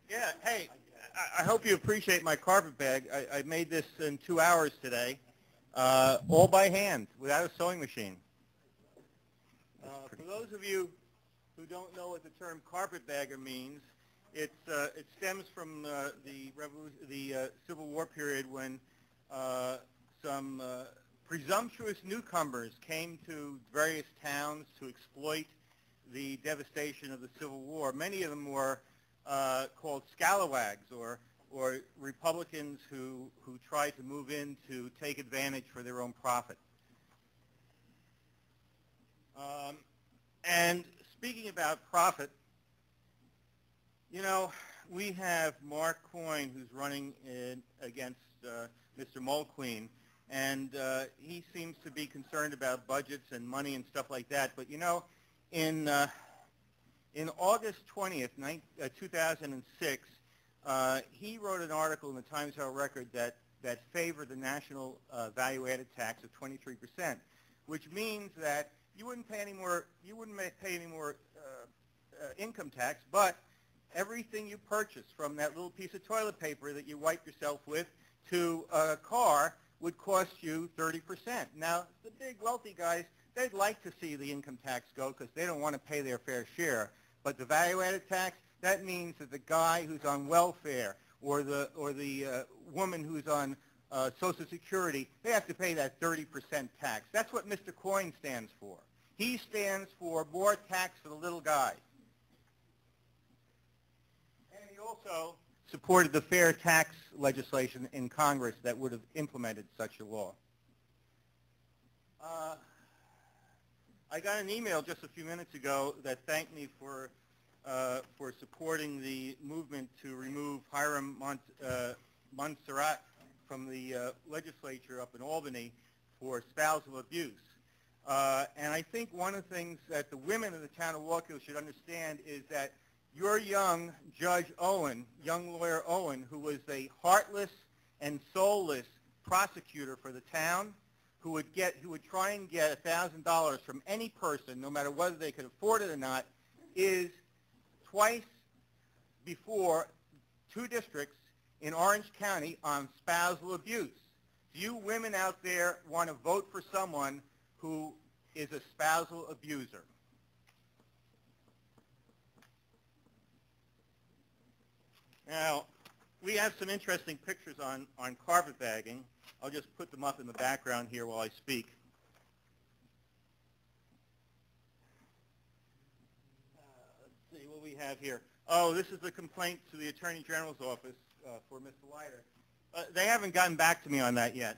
Yeah, hey, I hope you appreciate my carpet bag. I made this in 2 hours today, all by hand, without a sewing machine. For those of you who don't know what the term carpetbagger means, it stems from the Civil War period when some presumptuous newcomers came to various towns to exploit the devastation of the Civil War. Many of them were called scalawags, or Republicans who tried to move in to take advantage for their own profit. And speaking about profit, you know, we have Mark Coyne, who's running against Mr. Mulqueen, and he seems to be concerned about budgets and money and stuff like that. But you know, in August 20th, 2006, he wrote an article in the Times Herald Record that favored the national value-added tax of 23%, which means that you wouldn't pay any more income tax, but everything you purchase, from that little piece of toilet paper that you wipe yourself with to a car, would cost you 30%. Now, the big wealthy guys, they'd like to see the income tax go because they don't want to pay their fair share. But the value-added tax, that means that the guy who's on welfare or the woman who's on Social Security, they have to pay that 30% tax. That's what Mr. Coyne stands for. He stands for more tax for the little guy. And he also supported the fair tax legislation in Congress that would have implemented such a law. I got an email just a few minutes ago that thanked me for supporting the movement to remove Hiram Montserrat from the legislature up in Albany for spousal abuse. And I think one of the things that the women of the town of Wallkill should understand is that your young Judge Owen, young lawyer Owen, who was a heartless and soulless prosecutor for the town, who would try and get $1,000 from any person, no matter whether they could afford it or not, is twice before 2 districts in Orange County on spousal abuse. Do you women out there want to vote for someone who is a spousal abuser? Now, we have some interesting pictures on carpetbagging. I'll just put them up in the background here while I speak. Let's see what we have here. Oh, this is a complaint to the Attorney General's office for Mr. Leiter. They haven't gotten back to me on that yet,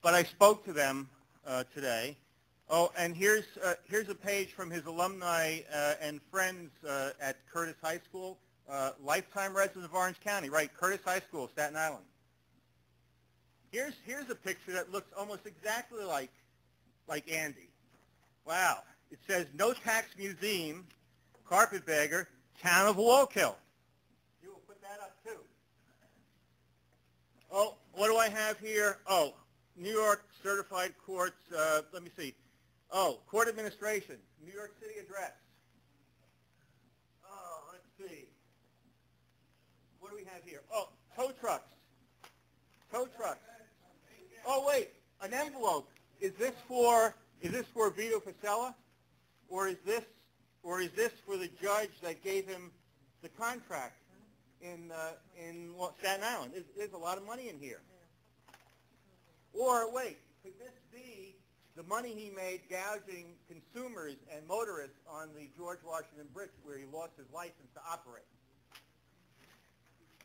but I spoke to them today. Oh, and here's a page from his alumni and friends at Curtis High School, lifetime resident of Orange County, right? Curtis High School, Staten Island. Here's a picture that looks almost exactly like Andy. Wow. It says, "No Tax Museum, Carpetbagger, Town of Wallkill." You will put that up too. Oh, what do I have here? Oh, New York Certified Courts, let me see. Oh, Court Administration, New York City address. Oh, let's see. What do we have here? Oh, tow trucks. Tow trucks. Oh, wait, an envelope. Is this for Vito Fasella? Or is this for the judge that gave him the contract in Staten Island? There's a lot of money in here. Or wait, could this be the money he made gouging consumers and motorists on the George Washington Bridge, where he lost his license to operate?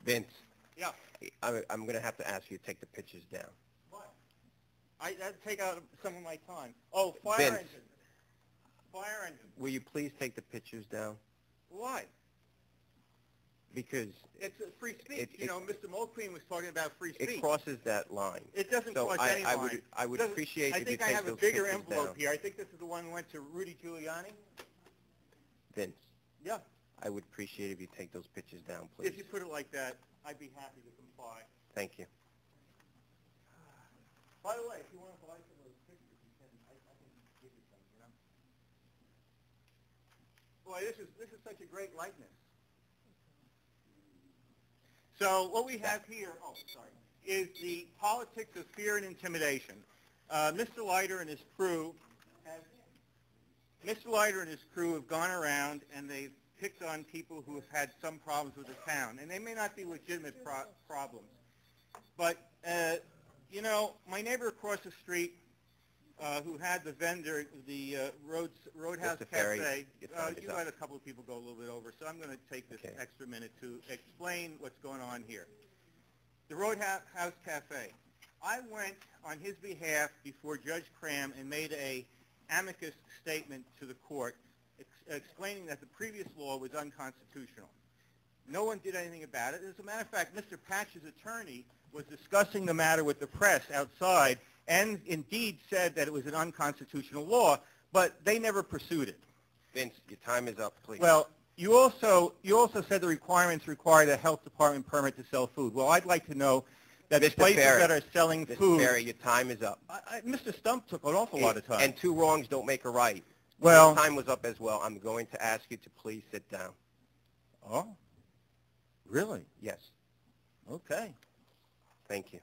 Vince. Yeah. I'm going to have to ask you to take the pictures down. What? That'd take out some of my time. Oh, fire Vince. engine. Fire engine. Will you please take the pictures down? Why? Because It's a free speech. Mr. Mulqueen was talking about free speech. it crosses that line. It doesn't So cross any line. I would appreciate if you take those I think I have a pictures bigger envelope down. here. I think this is the one that went to Rudy Giuliani. Vince, Yeah. I would appreciate if you take those pictures down, please. If you put it like that, I'd be happy to comply. Thank you. By the way, if you want to buy some of those pictures, I can give you some, Boy, this is such a great likeness. So what we have here, is the politics of fear and intimidation. Mr. Leiter and his crew have gone around and they've picked on people who have had some problems with the town, and they may not be legitimate problems. But you know, my neighbor across the street, who had the vendor, the Roadhouse Mr. Ferry, Cafe, your time is you up. had a couple of people go a little bit over, so I'm going to take this extra minute to explain what's going on here. The Roadhouse Cafe. I went on his behalf before Judge Cram and made a amicus statement to the court explaining that the previous law was unconstitutional. No one did anything about it. As a matter of fact, Mr. Patch's attorney was discussing the matter with the press outside and indeed said that it was an unconstitutional law, but they never pursued it. Vince, your time is up, please. Well, you also said the requirements required a health department permit to sell food. Well, I'd like to know that Mr. places Ferry, that are selling food... Mr. Ferry, your time is up. Mr. Stump took an awful lot of time. And two wrongs don't make a right. Well... Your time was up as well. I'm going to ask you to please sit down. Oh? Really? Yes. Okay. Thank you.